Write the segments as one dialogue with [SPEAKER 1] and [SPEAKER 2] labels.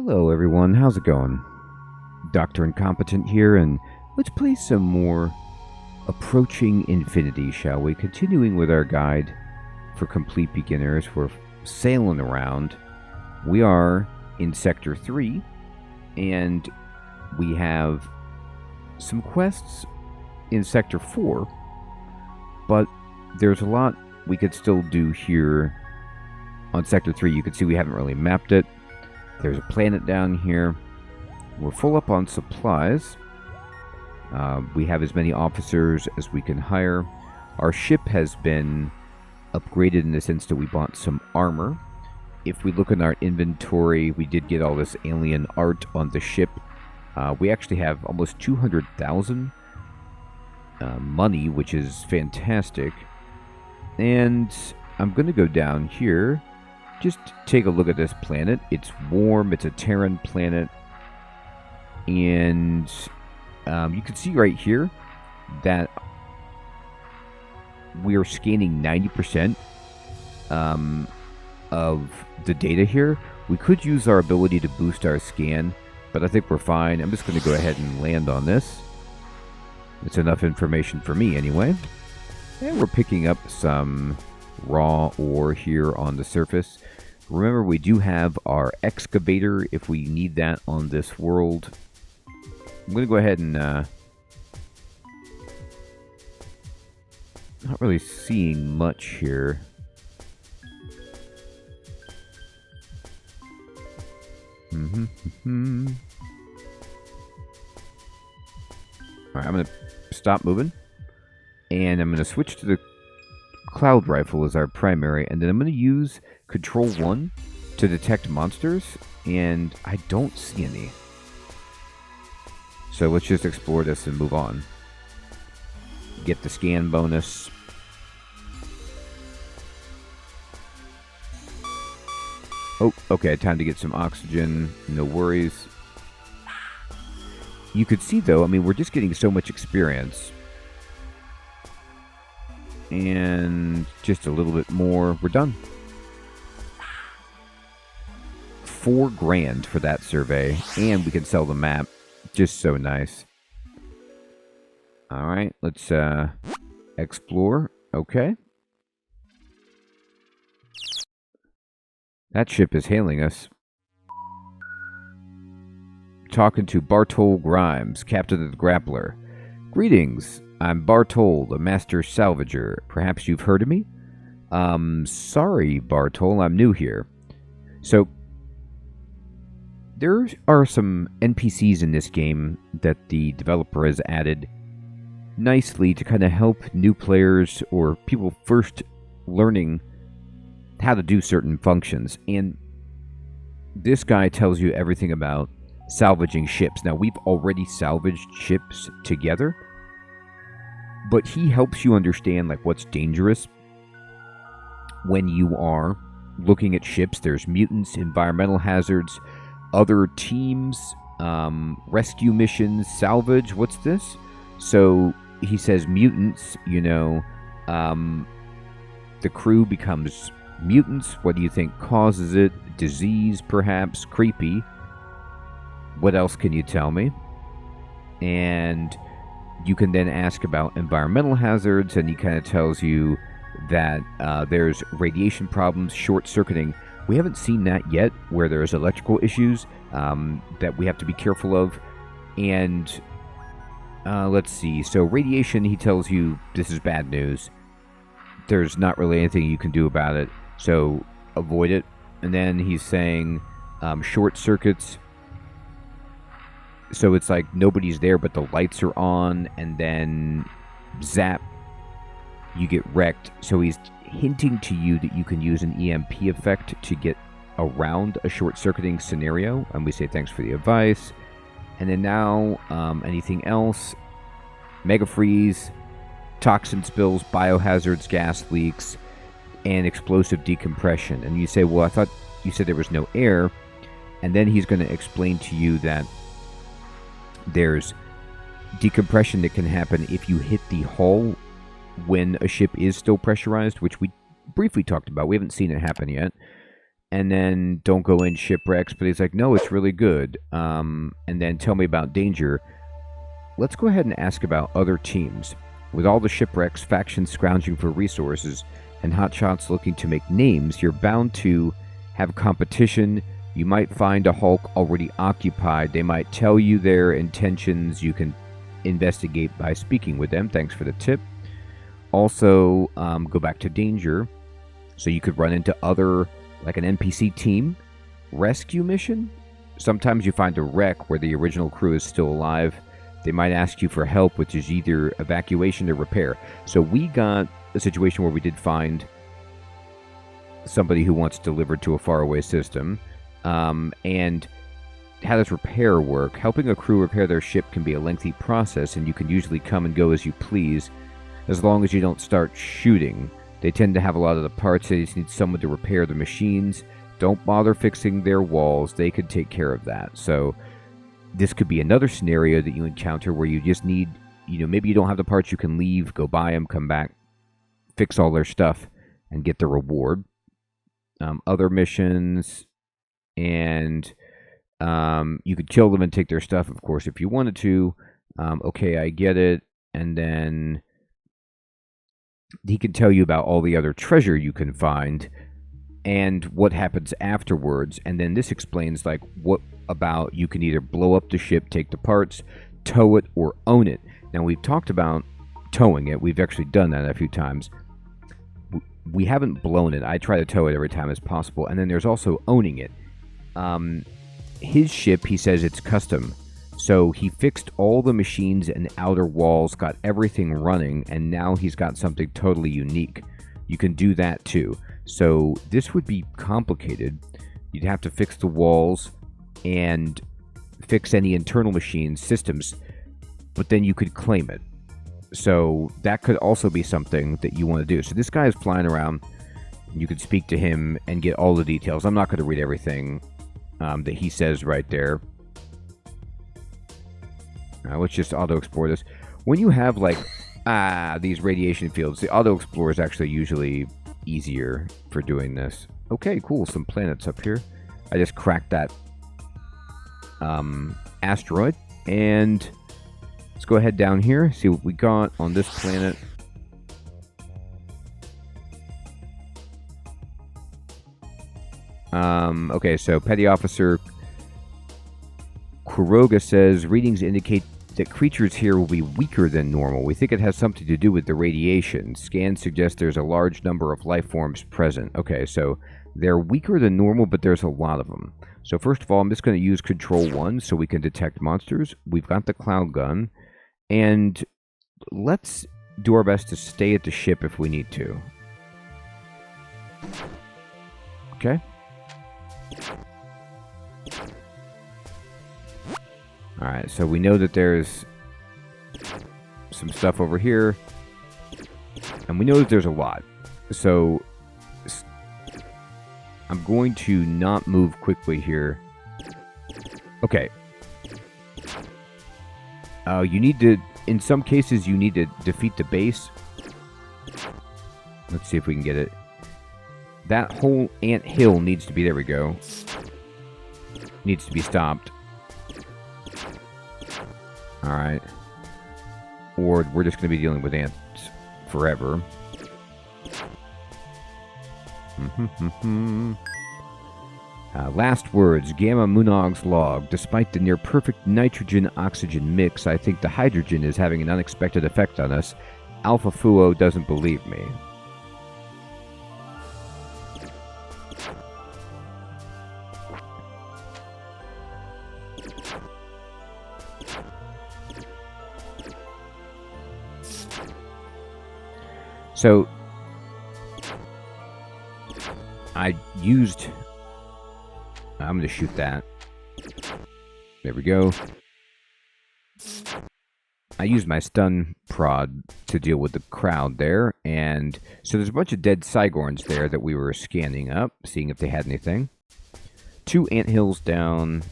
[SPEAKER 1] Hello everyone, how's it going? Dr. Incompetent here, and let's play some more Approaching Infinity, shall we? Continuing with our guide for complete beginners. We're sailing around. We are in Sector 3, and we have some quests in Sector 4, but there's a lot we could still do here on Sector 3. You can see we haven't really mapped it. There's a planet down here. We're full up on supplies. We have as many officers as we can hire. Our ship has been upgraded in the sense that we bought some armor. If we look in our inventory, we did get all this alien art on the ship. We actually have almost 200,000 money, which is fantastic. And I'm going to go down here. Just take a look at this planet. It's warm. It's a Terran planet. And you can see right here that we are scanning 90% of the data here. We could use our ability to boost our scan, but I think we're fine. I'm just going to go ahead and land on this. It's enough information for me anyway. And we're picking up some raw ore here on the surface. Remember, we do have our excavator if we need that on this world. I'm going to go ahead and not really seeing much here. Alright, I'm going to stop moving. And I'm going to switch to the cloud rifle as our primary, and then I'm going to use Control 1 to detect monsters, and I don't see any. So let's just explore this and move on. Get the scan bonus. Oh, okay, time to get some oxygen. No worries. You could see, though, I mean, we're just getting so much experience. And just a little bit more. We're done. $4 grand for that survey. And we can sell the map. Just so nice. Alright, let's explore. Okay. That ship is hailing us. Talking to Bartol Grimes, captain of the Grappler. Greetings. I'm Bartol, the master salvager. Perhaps you've heard of me? Sorry, Bartol, I'm new here. So, there are some NPCs in this game that the developer has added nicely to kind of help new players or people first learning how to do certain functions. And this guy tells you everything about salvaging ships. Now, we've already salvaged ships together, but he helps you understand like what's dangerous when you are looking at ships. There's mutants, environmental hazards, other teams, rescue missions, salvage. What's this? So he says mutants, you know, the crew becomes mutants. What do you think causes it? Disease, perhaps? Creepy. What else can you tell me? And you can then ask about environmental hazards, and he kind of tells you that there's radiation problems, short-circuiting. We haven't seen that yet, where there's electrical issues that we have to be careful of. And let's see. So radiation, he tells you this is bad news. There's not really anything you can do about it, so avoid it. And then he's saying short circuits. So it's like nobody's there, but the lights are on, and then zap, you get wrecked. So he's hinting to you that you can use an EMP effect to get around a short-circuiting scenario. And we say thanks for the advice. And then now, anything else? Mega freeze, toxin spills, biohazards, gas leaks, and explosive decompression. And you say, well, I thought you said there was no air. And then he's going to explain to you that there's decompression that can happen if you hit the hull when a ship is still pressurized, which we briefly talked about. We haven't seen it happen yet. and then don't go in shipwrecks. But he's like, no, it's really good. And then tell me about danger. Let's go ahead and ask about other teams. With all the shipwrecks, factions scrounging for resources, and hotshots looking to make names, you're bound to have competition. You might find a hulk already occupied. They might tell you their intentions. You can investigate by speaking with them. Thanks for the tip. Also, go back to danger. So you could run into other, like an NPC team. Rescue mission. Sometimes you find a wreck where the original crew is still alive. They might ask you for help, which is either evacuation or repair. So we got a situation where we did find somebody who wants delivered to a faraway system. And how does repair work? Helping a crew repair their ship can be a lengthy process, and you can usually come and go as you please, as long as you don't start shooting. They tend to have a lot of the parts. They just need someone to repair the machines. Don't bother fixing their walls. They could take care of that. So this could be another scenario that you encounter where you just need, maybe you don't have the parts, you can leave, go buy them, come back, fix all their stuff, and get the reward. Other missions, and you could kill them and take their stuff, of course, if you wanted to. Okay, I get it. And then he can tell you about all the other treasure you can find and what happens afterwards. And then this explains, like, what about you can either blow up the ship, take the parts, tow it, or own it. Now, we've talked about towing it. We've actually done that a few times. We haven't blown it. I try to tow it every time as possible. And then there's also owning it. His ship, he says it's custom. So he fixed all the machines and outer walls, got everything running, and now he's got something totally unique. You can do that too. So this would be complicated. You'd have to fix the walls and fix any internal machine systems, but then you could claim it. So that could also be something that you want to do. So this guy is flying around. You could speak to him and get all the details. I'm not going to read everything that he says right there. Let's just auto-explore this. When you have, like, these radiation fields, the auto-explorer is actually usually easier for doing this. Okay, cool. Some planets up here. I just cracked that asteroid. And let's go ahead down here, see what we got on this planet. Okay, so Petty Officer Kuroga says, readings indicate that creatures here will be weaker than normal. We think it has something to do with the radiation. Scans suggest there's a large number of life forms present. Okay, so they're weaker than normal, but there's a lot of them. So first of all, I'm just going to use Control 1 so we can detect monsters. We've got the cloud gun. And let's do our best to stay at the ship if we need to. Okay. Alright, so we know that there's some stuff over here. And we know that there's a lot. So I'm going to not move quickly here. Okay. You need to, in some cases, you need to defeat the base. Let's see if we can get it. That whole ant hill needs to be, there we go. Needs to be stopped. Alright. Or we're just going to be dealing with ants forever. Last words, Gamma Munog's log. Despite the near-perfect nitrogen-oxygen mix, I think the hydrogen is having an unexpected effect on us. Alpha Fuo doesn't believe me. So, I used... I'm going to shoot that. There we go. I used my stun prod to deal with the crowd there. And so there's a bunch of dead Cygorns there that we were scanning up, seeing if they had anything. 2 anthills down.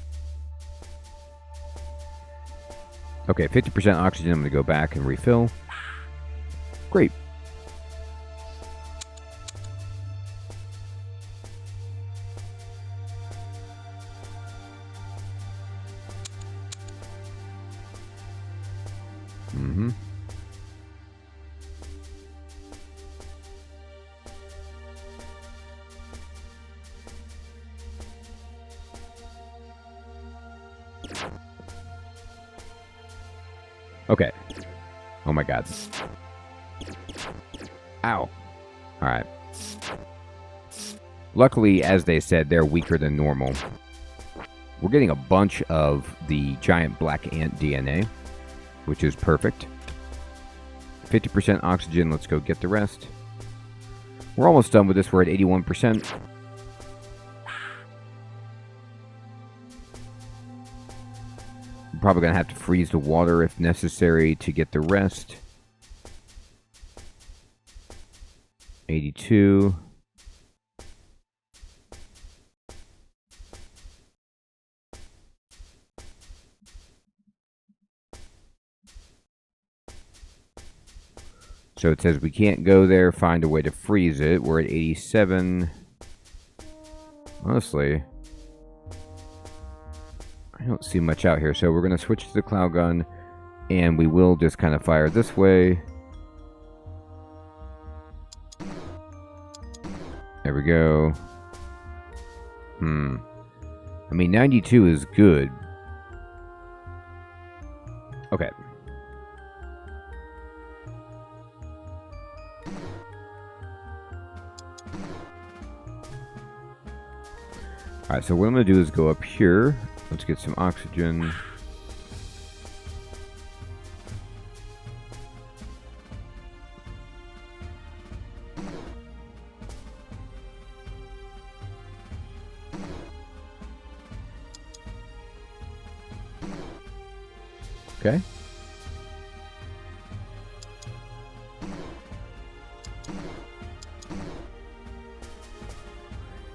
[SPEAKER 1] Okay, 50% oxygen. I'm going to go back and refill. Great. Mm-hmm. Okay. Oh my god. Ow. Alright. Luckily, as they said, they're weaker than normal. We're getting a bunch of the giant black ant DNA, which is perfect. 50% oxygen. Let's go get the rest. We're almost done with this. We're at 81%. I'm probably going to have to freeze the water if necessary to get the rest. 82. So it says we can't go there, find a way to freeze it. We're at 87. Honestly, I don't see much out here. So we're going to switch to the cloud gun, and we will just kind of fire this way. There we go. I mean, 92 is good. Okay. Alright, so what I'm going to do is go up here. Let's get some oxygen. Okay.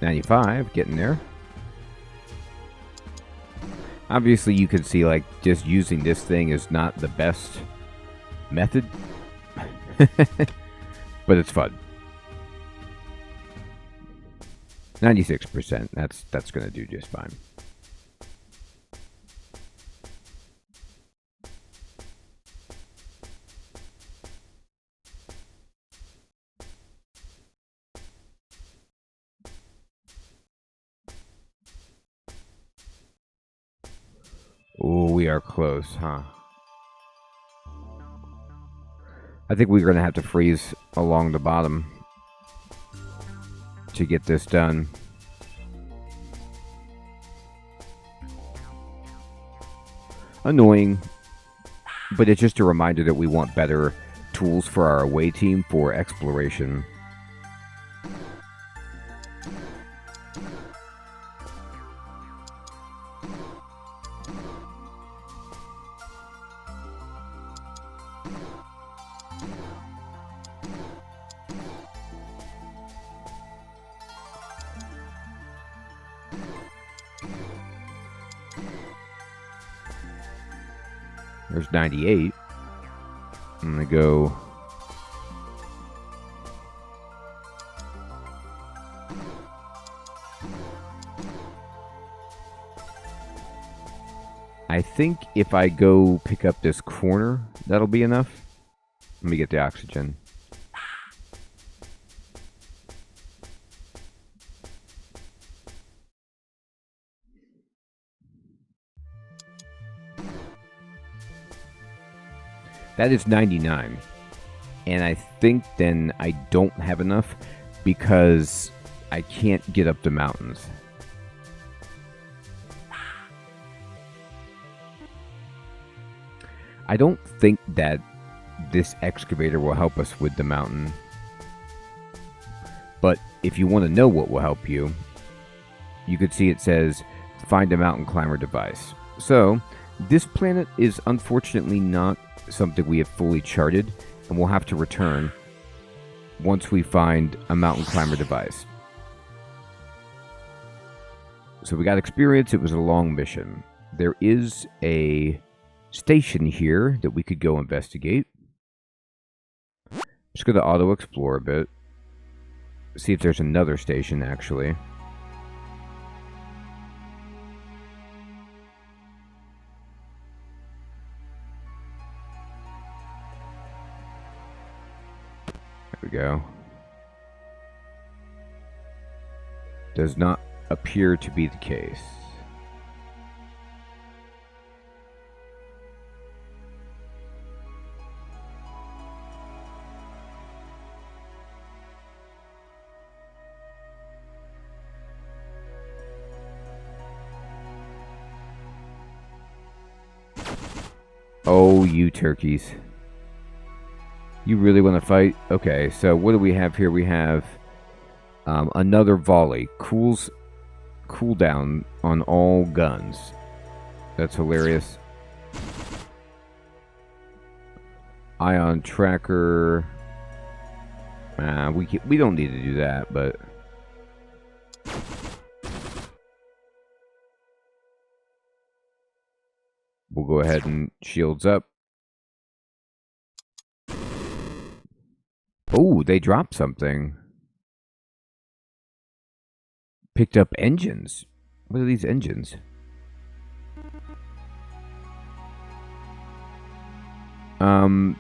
[SPEAKER 1] $95, getting there. Obviously, you could see, like, just using this thing is not the best method. But it's fun. 96%. That's going to do just fine. Oh, we are close, huh? I think we're going to have to freeze along the bottom to get this done. Annoying, but it's just a reminder that we want better tools for our away team for exploration. There's 98. I'm going to go... I think if I go pick up this corner, that'll be enough. Let me get the oxygen. That is 99. And I think then I don't have enough because I can't get up the mountains. I don't think that this excavator will help us with the mountain. But if you want to know what will help you, you could see it says, find a mountain climber device. So, this planet is unfortunately not something we have fully charted, and we'll have to return once we find a mountain climber device. So we got experience. It was a long mission. There is a station here that we could go investigate. Just go to auto explore a bit. See if there's another station actually. we go. Does not appear to be the case. Oh, you turkeys. You really want to fight? Okay, so what do we have here? We have another volley. Cooldown on all guns. That's hilarious. Ion tracker. We don't need to do that, but we'll go ahead and shields up. Oh, they dropped something. Picked up engines. What are these engines?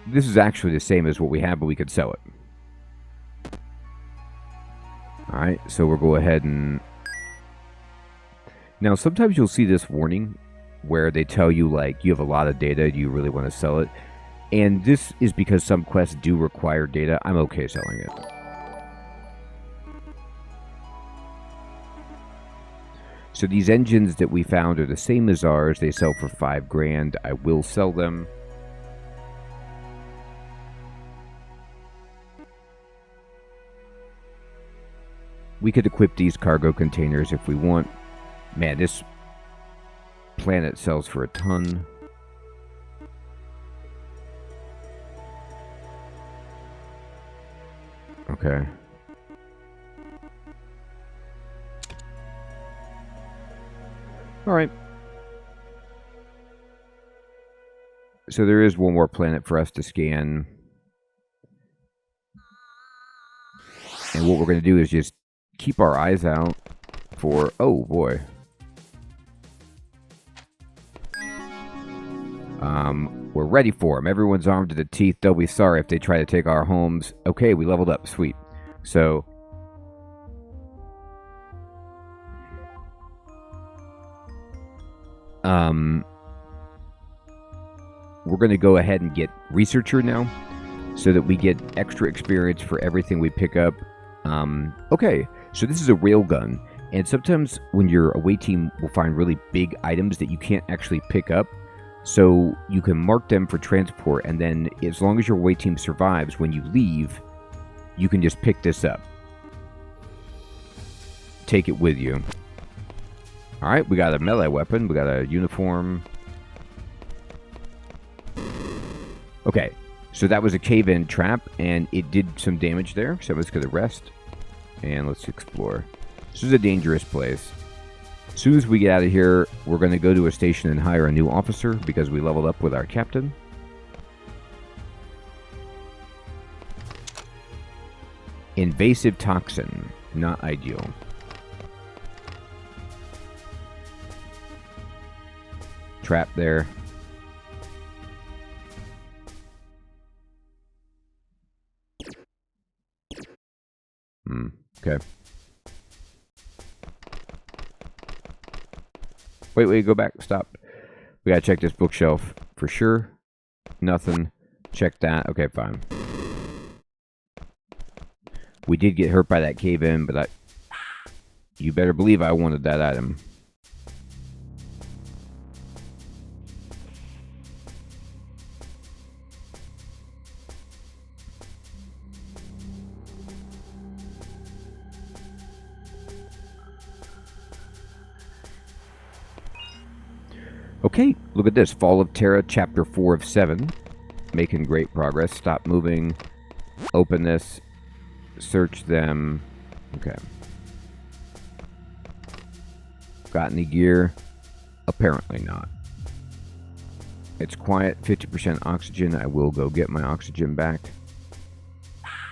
[SPEAKER 1] This is actually the same as what we have, but we could sell it. Alright, so we'll go ahead and... Now, sometimes you'll see this warning where they tell you, like, you have a lot of data, do you really want to sell it? And this is because some quests do require data. I'm okay selling it. So these engines that we found are the same as ours. They sell for $5 grand. I will sell them. We could equip these cargo containers if we want. Man, this planet sells for a ton. Okay. All right. So there is one more planet for us to scan. And what we're going to do is just keep our eyes out for... Oh, boy. We're ready for them. Everyone's armed to the teeth. They'll be sorry if they try to take our homes. Okay, we leveled up. Sweet. So... we're going to go ahead and get Researcher now, so that we get extra experience for everything we pick up. Okay, so this is a railgun, and sometimes when your away team will find really big items that you can't actually pick up, so you can mark them for transport, and then as long as your away team survives, when you leave, you can just pick this up. Take it with you. Alright, we got a melee weapon, we got a uniform. Okay, so that was a cave-in trap, and it did some damage there, so let's get a rest. And let's explore. This is a dangerous place. As soon as we get out of here, we're going to go to a station and hire a new officer, because we leveled up with our captain. Invasive toxin. Not ideal. Trap there. Okay. Wait, go back. Stop. We gotta check this bookshelf for sure. Nothing. Check that. Okay, fine. We did get hurt by that cave-in, but you better believe I wanted that item. Okay, look at this. Fall of Terra, Chapter 4 of 7. Making great progress. Stop moving. Open this. Search them. Okay. Got any gear? Apparently not. It's quiet. 50% oxygen. I will go get my oxygen back.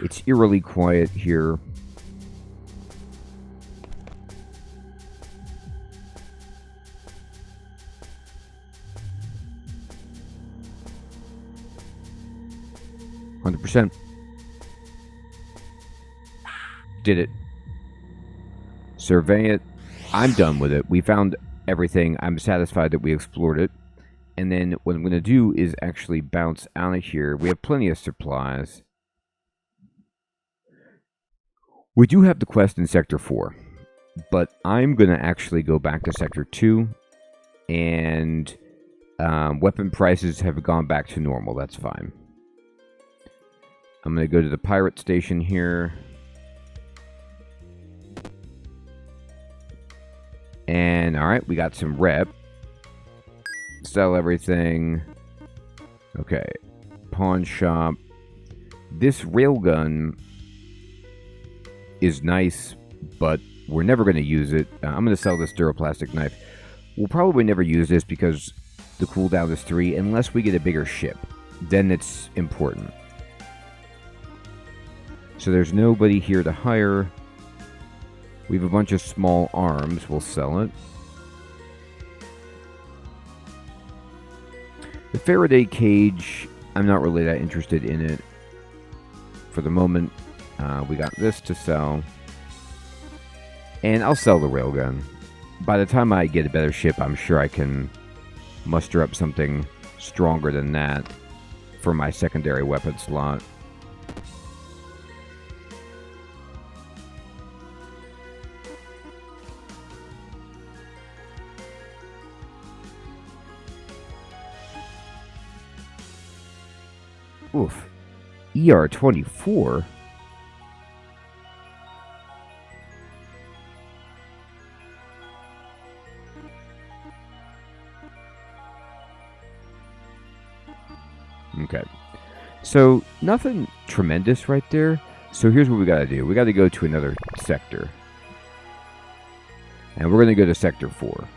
[SPEAKER 1] It's eerily quiet here. %. Did it. Survey it. I'm done with it. We found everything. I'm satisfied that we explored it. And then what I'm going to do is actually bounce out of here. We have plenty of supplies. We do have the quest in Sector 4. But I'm going to actually go back to Sector 2. And weapon prices have gone back to normal. That's fine. I'm going to go to the pirate station here. And, alright, we got some rep. Sell everything. Okay. Pawn shop. This railgun is nice, but we're never going to use it. I'm going to sell this duroplastic knife. We'll probably never use this because the cooldown is 3, unless we get a bigger ship. Then it's important. So there's nobody here to hire. We have a bunch of small arms. We'll sell it. The Faraday cage, I'm not really that interested in it for the moment. We got this to sell. And I'll sell the railgun. By the time I get a better ship, I'm sure I can muster up something stronger than that for my secondary weapon slot. Oof. ER24? Okay. So, nothing tremendous right there. So here's what we gotta do. We gotta go to another sector. And we're gonna go to Sector 4.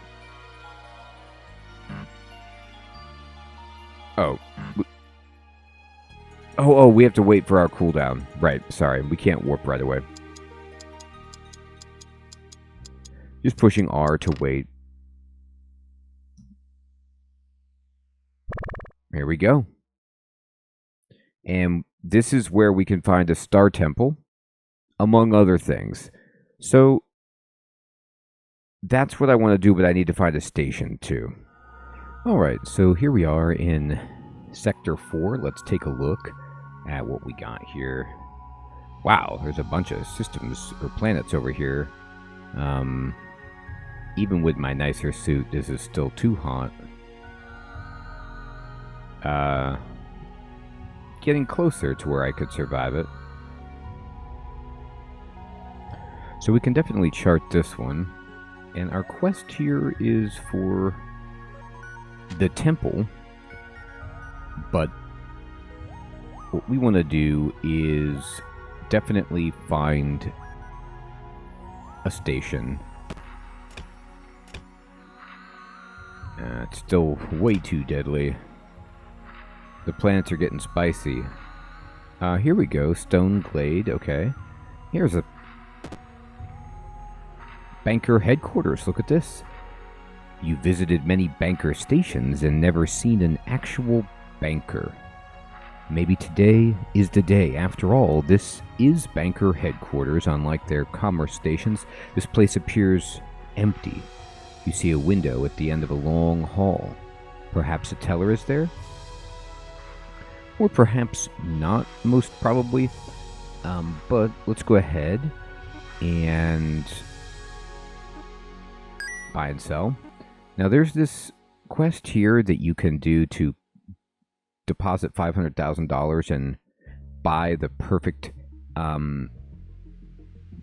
[SPEAKER 1] Oh. Oh, we have to wait for our cooldown. Right, sorry. We can't warp right away. Just pushing R to wait. Here we go. And this is where we can find a star temple, among other things. So, that's what I want to do, but I need to find a station, too. Alright, so here we are in Sector 4. Let's take a look at what we got here. Wow, there's a bunch of systems or planets over here. Even with my nicer suit, this is still too hot. Getting closer to where I could survive it. So we can definitely chart this one. And our quest here is for the temple. But what we want to do is definitely find a station. It's still way too deadly. The planets are getting spicy. Here we go. Stone Glade. Okay. Here's a banker headquarters. Look at this. You visited many banker stations and never seen an actual banker. Maybe today is the day. After all, this is banker headquarters. Unlike their commerce stations, this place appears empty. You see a window at the end of a long hall. Perhaps a teller is there? Or perhaps not, most probably. But let's go ahead and buy and sell. Now there's this quest here that you can do to deposit $500,000 and buy the perfect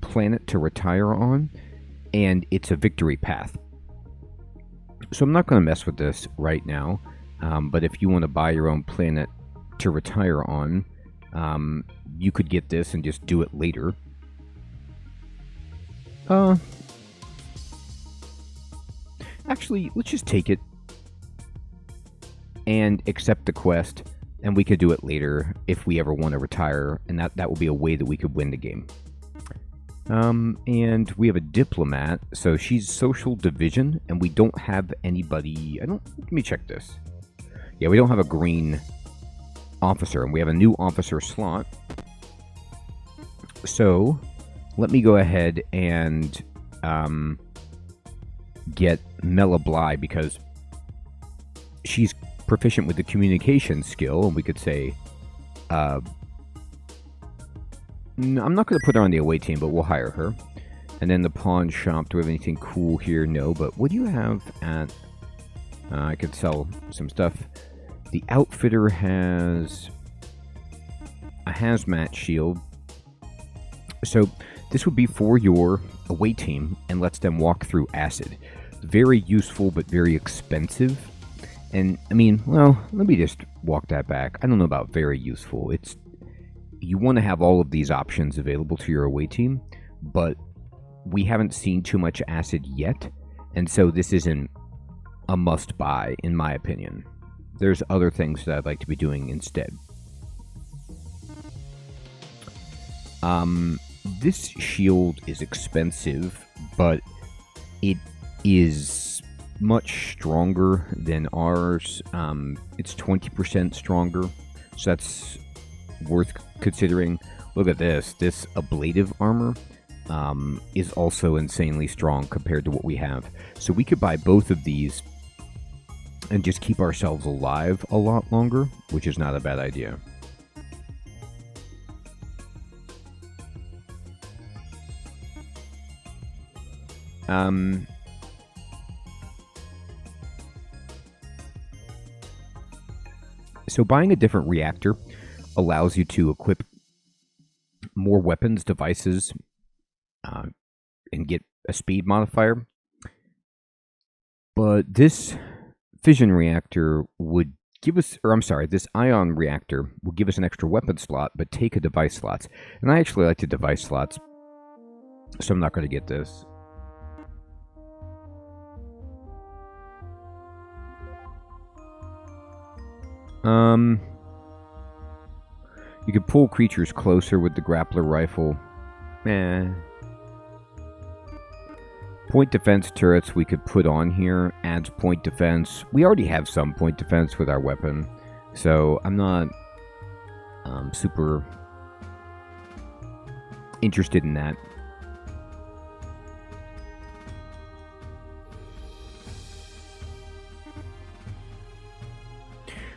[SPEAKER 1] planet to retire on. And it's a victory path. So I'm not going to mess with this right now. But if you want to buy your own planet to retire on, you could get this and just do it later. Actually, let's just take it and accept the quest, and we could do it later if we ever want to retire, and that will be a way that we could win the game. And we have a diplomat, so she's social division, and we don't have anybody. Let me check this. Yeah, we don't have a green officer, and we have a new officer slot. So let me go ahead and get Mela Bly, because she's proficient with the communication skill, and we could say, I'm not going to put her on the away team, but we'll hire her. And then the pawn shop, do we have anything cool here? No, but what do you have at... I could sell some stuff. The outfitter has a hazmat shield. So this would be for your away team and lets them walk through acid. Very useful, but very expensive. And, I mean, well, let me just walk that back. I don't know about very useful. It's... You want to have all of these options available to your away team, but we haven't seen too much acid yet, and so this isn't a must-buy, in my opinion. There's other things that I'd like to be doing instead. This shield is expensive, but it is much stronger than ours. It's 20% stronger, so that's worth considering. Look at this. This ablative armor is also insanely strong compared to what we have. So we could buy both of these and just keep ourselves alive a lot longer, which is not a bad idea. So buying a different reactor allows you to equip more weapons, devices, and get a speed modifier. But this fission reactor would give us, or I'm sorry, this ion reactor will give us an extra weapon slot, but take a device slots. And I actually like the device slots, so I'm not going to get this. You can pull creatures closer with the grappler rifle. Point defense turrets we could put on here. Adds point defense. We already have some point defense with our weapon, so I'm not super interested in that.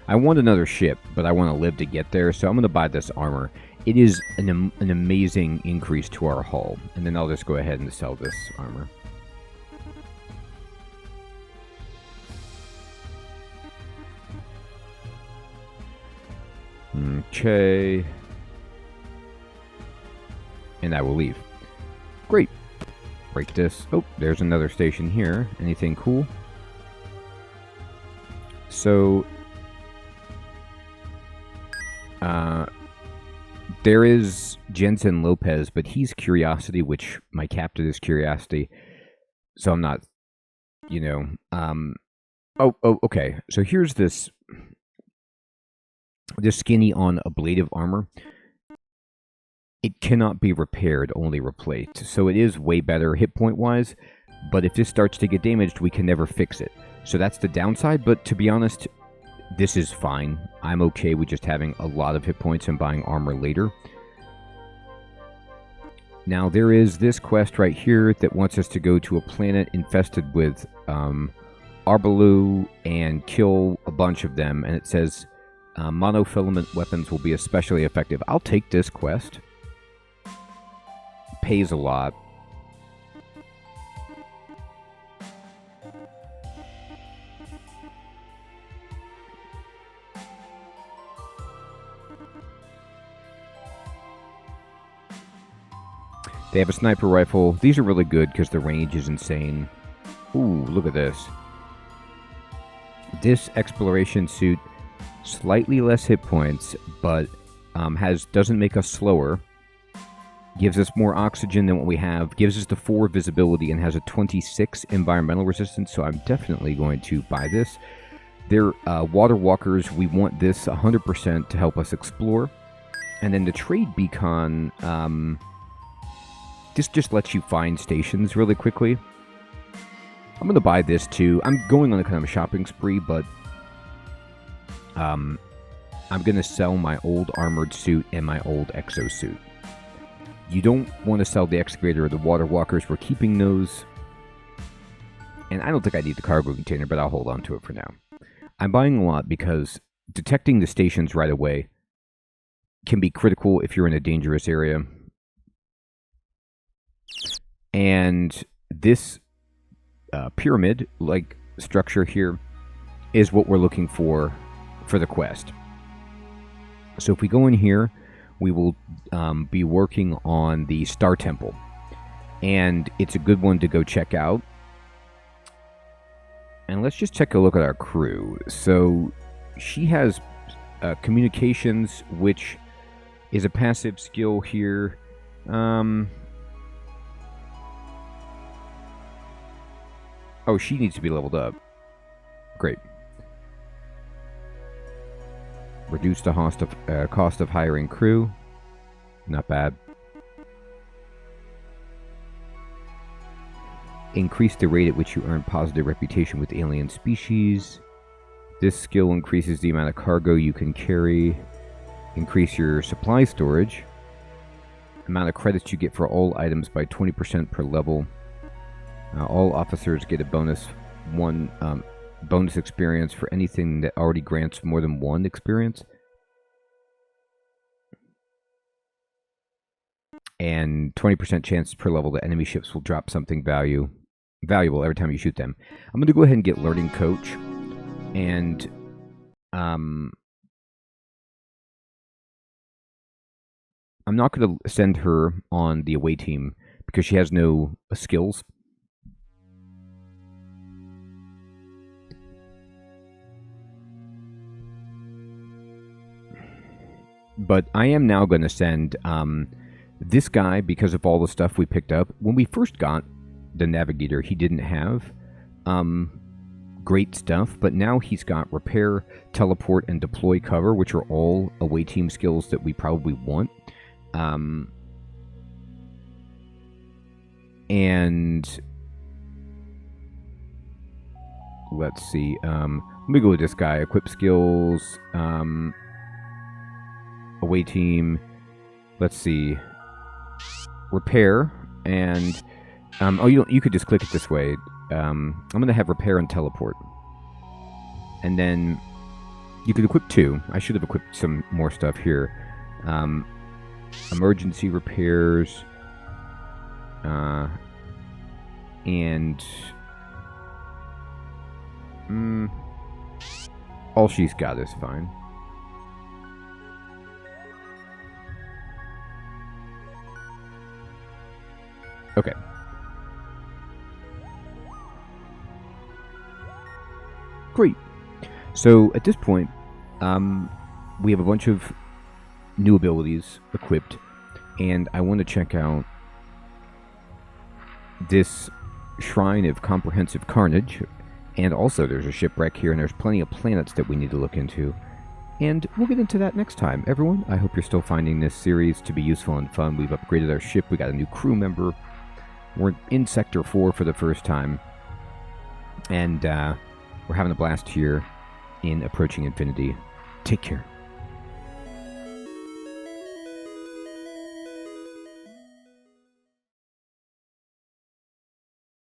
[SPEAKER 1] I want another ship, but I want to live to get there, so I'm going to buy this armor. It is an amazing increase to our hull, and then I'll just go ahead and sell this armor. Okay. And I will leave. Great. Break this. Oh, there's another station here. Anything cool? So... there is Jensen Lopez, but he's Curiosity, which my captain is Curiosity. So I'm not, you know... okay. So here's this skinny on ablative armor. It cannot be repaired, only replaced. So it is way better hit point wise, but if this starts to get damaged, we can never fix it. So that's the downside, but to be honest, this is fine. I'm okay with just having a lot of hit points and buying armor later. Now there is this quest right here that wants us to go to a planet infested with Arbaloo and kill a bunch of them, and it says monofilament weapons will be especially effective. I'll take this quest. Pays a lot. They have a sniper rifle. These are really good because the range is insane. Ooh, look at this. This exploration suit, slightly less hit points, but doesn't make us slower. Gives us more oxygen than what we have. Gives us the 4 visibility and has a 26 environmental resistance, so I'm definitely going to buy this. They're water walkers. We want this 100% to help us explore. And then the trade beacon... This just lets you find stations really quickly. I'm going to buy this too. I'm going on a kind of a shopping spree, but I'm going to sell my old armored suit and my old exosuit. You don't want to sell the excavator or the water walkers. We're keeping those. And I don't think I need the cargo container, but I'll hold on to it for now. I'm buying a lot because detecting the stations right away can be critical if you're in a dangerous area. And this pyramid-like structure here is what we're looking for the quest. So if we go in here, we will be working on the Star Temple. And it's a good one to go check out. And let's just take a look at our crew. So she has communications, which is a passive skill here. Oh, she needs to be leveled up. Great. Reduce the cost of hiring crew. Not bad. Increase the rate at which you earn positive reputation with alien species. This skill increases the amount of cargo you can carry. Increase your supply storage. Amount of credits you get for all items by 20% per level. All officers get a bonus experience for anything that already grants more than 1 experience. And 20% chance per level that enemy ships will drop something valuable every time you shoot them. I'm going to go ahead and get Learning Coach. And I'm not going to send her on the away team because she has no skills. But I am now going to send this guy because of all the stuff we picked up. When we first got the Navigator, he didn't have great stuff, but now he's got Repair, Teleport, and Deploy Cover, which are all away team skills that we probably want. And let's see. Let me go with this guy. Equip skills. Away team. Let's see. Repair and you could just click it this way. I'm gonna have Repair and Teleport, and then you could equip 2. I should have equipped some more stuff here. Emergency repairs, and all she's got is fine. Okay. Great. So at this point, we have a bunch of new abilities equipped, and I want to check out this Shrine of Comprehensive Carnage, and also there's a shipwreck here, and there's plenty of planets that we need to look into. And we'll get into that next time. Everyone, I hope you're still finding this series to be useful and fun. We've upgraded our ship. We got a new crew member. We're in Sector 4 for the first time. And we're having a blast here in Approaching Infinity. Take care.